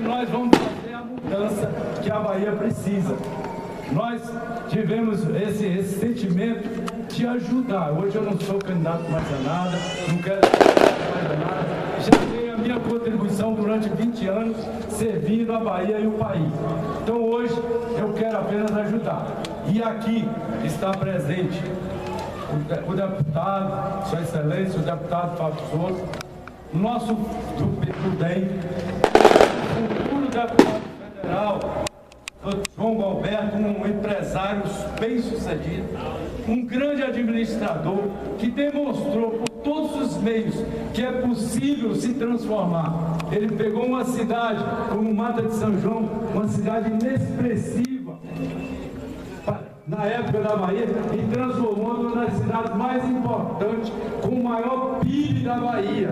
nós vamos fazer a mudança que a Bahia precisa. Nós tivemos esse sentimento de ajudar. Hoje eu não sou candidato mais a nada, não quero mais a nada. Já dei a minha contribuição durante 20 anos servindo a Bahia e o país. Então hoje eu quero apenas ajudar. E aqui está presente o deputado, Sua Excelência, o deputado Fábio Souto, o nosso do bem, o futuro deputado federal, João Galberto, um empresário bem-sucedido, um grande administrador que demonstrou por todos os meios que é possível se transformar. Ele pegou uma cidade como Mata de São João, uma cidade inexpressiva na época da Bahia, e transformou uma das cidades mais importantes, com o maior PIB da Bahia,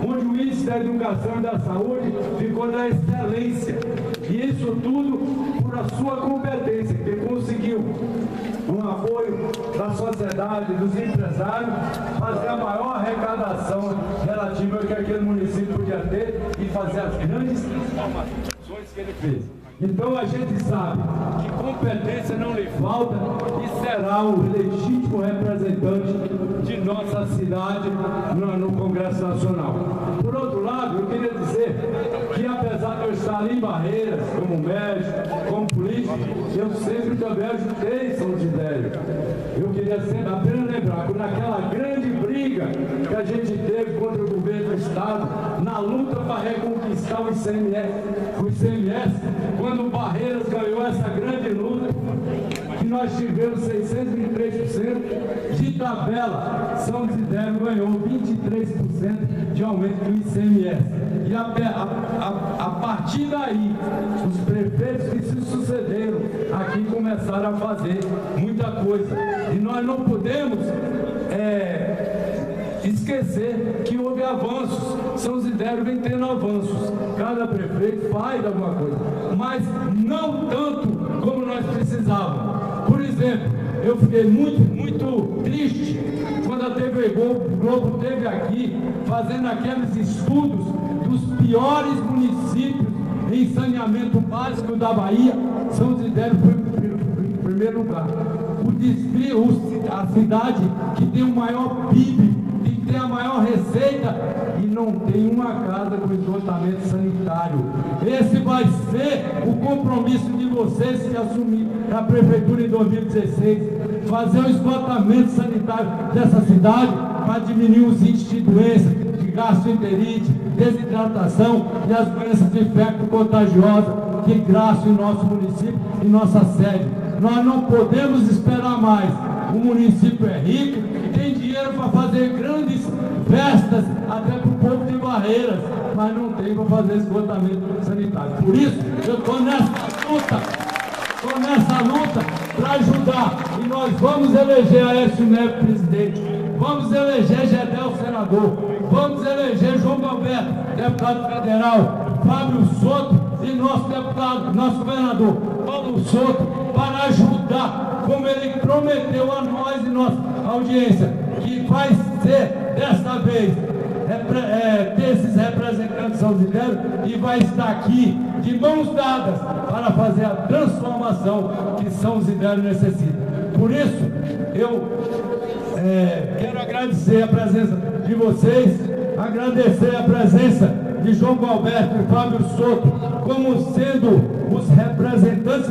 onde o índice da educação e da saúde ficou na excelência. E isso tudo por a sua competência, que conseguiu um apoio da sociedade, dos empresários, fazer a maior arrecadação relativa que aquele município podia ter e fazer as grandes transformações que ele fez. Então a gente sabe que competência não lhe falta e será o legítimo representante de nossa cidade no Congresso Nacional. Por outro lado, eu queria dizer que apesar de eu estar ali em Barreiras, como médico, como político, eu sempre também ajudei São Desidério. Eu queria sempre apenas lembrar que naquela grande briga que a gente teve contra o governo do Estado, na luta para reconquistar o ICMS, quando Barreiras ganhou essa grande luta, que nós tivemos 623% de tabela, São Desidério ganhou 23% de aumento do ICMS. E a partir daí, os prefeitos que se sucederam aqui começaram a fazer muita coisa. E nós não podemos esquecer que houve avanços. São Desidério vem tendo avanços. Cada prefeito faz alguma coisa, mas não tanto como nós precisávamos. Por exemplo, eu fiquei muito triste quando a TV Globo esteve aqui fazendo aqueles estudos dos piores municípios em saneamento básico da Bahia. São Desidério foi em primeiro lugar. A cidade que tem o maior PIB, que tem a maior receita e não tem uma casa com esgotamento sanitário. Esse vai ser o compromisso de vocês que assumiram a prefeitura em 2016, fazer o esgotamento sanitário dessa cidade para diminuir os índices de doença, de gastroenterite, desidratação e as doenças infecto-contagiosas que graçam em nosso município e nossa sede. Nós não podemos esperar mais. O município é rico, tem dinheiro para fazer grandes festas até para o povo de Barreiras, mas não tem para fazer esgotamento sanitário. Por isso, eu estou nessa luta para ajudar. E nós vamos eleger Aécio Neves presidente, vamos eleger Gedel senador, vamos eleger João Galberto, deputado federal, Fábio Souto e nosso deputado, nosso governador Paulo Souto, para ajudar, como ele prometeu a nós e nossa audiência, que vai ser, desta vez, ter esses representantes de São Desidério e vai estar aqui de mãos dadas para fazer a transformação que São Desidério necessita. Por isso, eu quero agradecer a presença de vocês, agradecer a presença de João Galberto e Fábio Souto como sendo os representantes